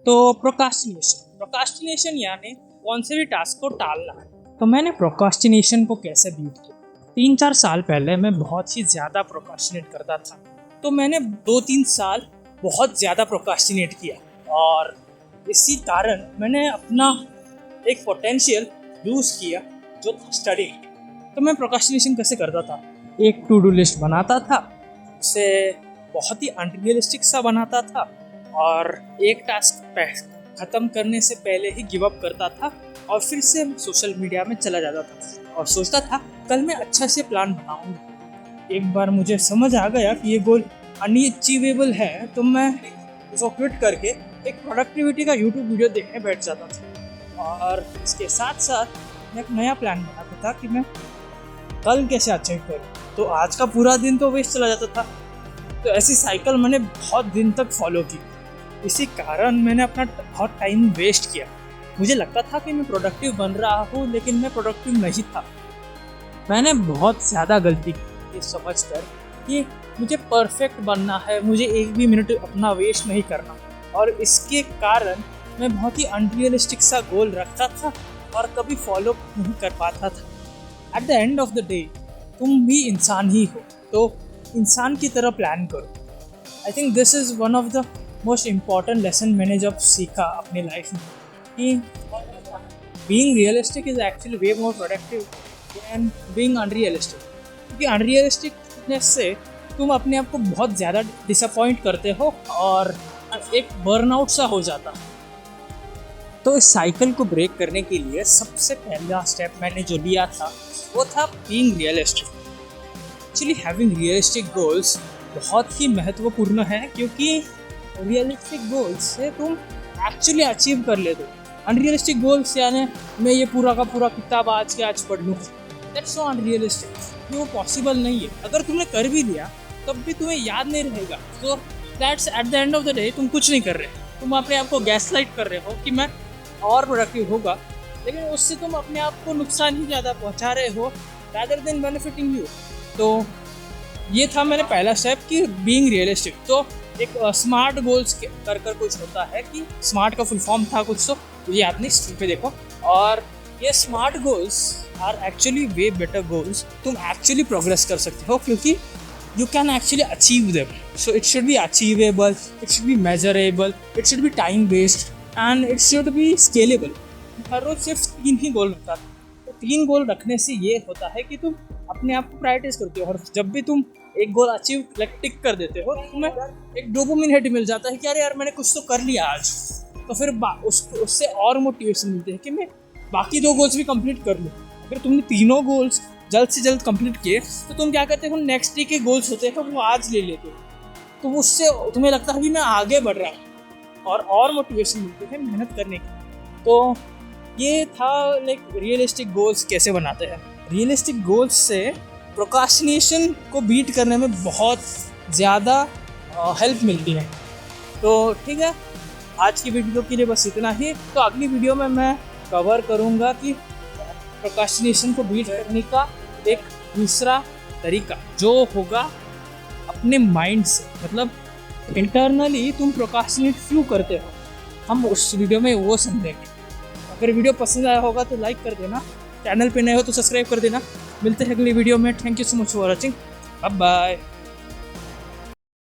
तो प्रोकास्टिनेशन यानी कौन से भी टास्क को टालना। तो मैंने प्रोकास्टिनेशन को कैसे बीट किया। 3-4 साल पहले मैं बहुत ही ज़्यादा प्रोकास्टिनेट करता था। तो मैंने 2-3 साल बहुत ज़्यादा प्रोकास्टिनेट किया और इसी कारण मैंने अपना एक पोटेंशियल लूज़ किया जो था स्टडी। तो मैं प्रोकास्टिनेशन कैसे करता था, एक टू डू लिस्ट बनाता था, उसे बहुत ही अनरियलिस्टिक सा बनाता था और एक टास्क ख़त्म करने से पहले ही गिव अप करता था और फिर से सोशल मीडिया में चला जाता था और सोचता था कल मैं अच्छा से प्लान बनाऊंगा। एक बार मुझे समझ आ गया कि ये गोल अनअचीवेबल है तो मैं उसको क्विट करके एक प्रोडक्टिविटी का यूट्यूब वीडियो देखने बैठ जाता था और इसके साथ साथ मैं एक नया प्लान बनाता था कि मैं कल कैसे अचीव करूँ। तो आज का पूरा दिन तो वेस्ट चला जाता था। तो ऐसी साइकिल मैंने बहुत दिन तक फॉलो की। इसी कारण मैंने अपना बहुत टाइम वेस्ट किया। मुझे लगता था कि मैं प्रोडक्टिव बन रहा हूँ लेकिन मैं प्रोडक्टिव नहीं था। मैंने बहुत ज़्यादा गलती की ये समझकर कि मुझे परफेक्ट बनना है, मुझे एक भी मिनट अपना वेस्ट नहीं करना और इसके कारण मैं बहुत ही अनरियलिस्टिक सा गोल रखता था और कभी फॉलो नहीं कर पाता था। At the end of the day तुम भी इंसान ही हो तो इंसान की तरह प्लान करो। I think this is one of the most important lesson मैंने जब सीखा अपनी लाइफ में कि being realistic is actually way more productive than being unrealistic. क्योंकि अनरियलिस्टिकनेस से तुम अपने आप को बहुत ज़्यादा डिसअपॉइंट करते हो और एक बर्नआउट सा हो जाता है। तो इस साइकिल को ब्रेक करने के लिए सबसे पहला स्टेप मैंने जो लिया था वो था being realistic. Actually having realistic goals बहुत ही महत्वपूर्ण है क्योंकि रियलिस्टिक गोल्स से तुम एक्चुअली अचीव कर लेते हो। अनरियलिस्टिक गोल्स यानी मैं ये पूरा का पूरा किताब आज के आज पढ़ लूँ, दैट्स सो अनरियलिस्टिक। वो पॉसिबल नहीं है। अगर तुमने कर भी लिया तब भी तुम्हें याद नहीं रहेगा। तो that's at the end of the day तुम कुछ नहीं कर रहे, तुम अपने आप को गैसलाइट कर रहे हो कि मैं और प्रोडक्टिव होगा, लेकिन उससे तुम अपने आप को नुकसान ही ज़्यादा पहुंचा रहे हो रादर देन बेनिफिटिंग यू। तो ये था मेरा पहला स्टेप कि बीइंग रियलिस्टिक। तो एक स्मार्ट गोल्स कर कुछ होता है कि स्मार्ट का फुल फॉर्म था कुछ, तो ये आपने स्क्रीन पे देखो। और ये smart goals are actually way better goals. तुम एक्चुअली प्रोग्रेस कर सकते हो क्योंकि you can actually achieve them. So it should be achievable, it should be measurable, it should be time based and it should be scalable. हर रोज सिर्फ 3 ही गोल रखता था। तो 3 गोल रखने से ये होता है कि तुम अपने आप को प्रायोरिटाइज करते हो और जब भी तुम एक गोल अचीव टिक कर देते हो तो तुम्हें एक डोपामिन हिट मिल जाता है कि अरे यार मैंने कुछ तो कर लिया आज। तो फिर उससे और मोटिवेशन मिलती है कि मैं बाकी 2 गोल्स भी कंप्लीट कर लूँ। अगर तुमने तीनों गोल्स जल्द से जल्द कंप्लीट किए तो तुम क्या करते हो, नेक्स्ट डे के गोल्स होते हैं तो वो आज ले लेते हो। तो उससे तुम्हें लगता है कि मैं आगे बढ़ रहा हूँ और मोटिवेशन मिलती है मेहनत करने की। तो ये था लाइक रियलिस्टिक गोल्स कैसे बनाते हैं। रियलिस्टिक गोल्स से प्रोक्रास्टिनेशन को बीट करने में बहुत ज़्यादा हेल्प मिलती है। तो ठीक है, आज की वीडियो के लिए बस इतना ही। तो अगली वीडियो में मैं कवर करूँगा कि प्रोक्रास्टिनेशन को बीट करने का एक दूसरा तरीका जो होगा अपने माइंड से, मतलब इंटरनली तुम प्रोक्रास्टिनेट क्यों करते हो, हम उस वीडियो में वो समझेंगे। अगर वीडियो पसंद आया होगा तो लाइक कर देना, चैनल पे नए हो तो सब्सक्राइब कर देना। मिलते हैं अगली वीडियो में। Thank you so much for watching, bye bye.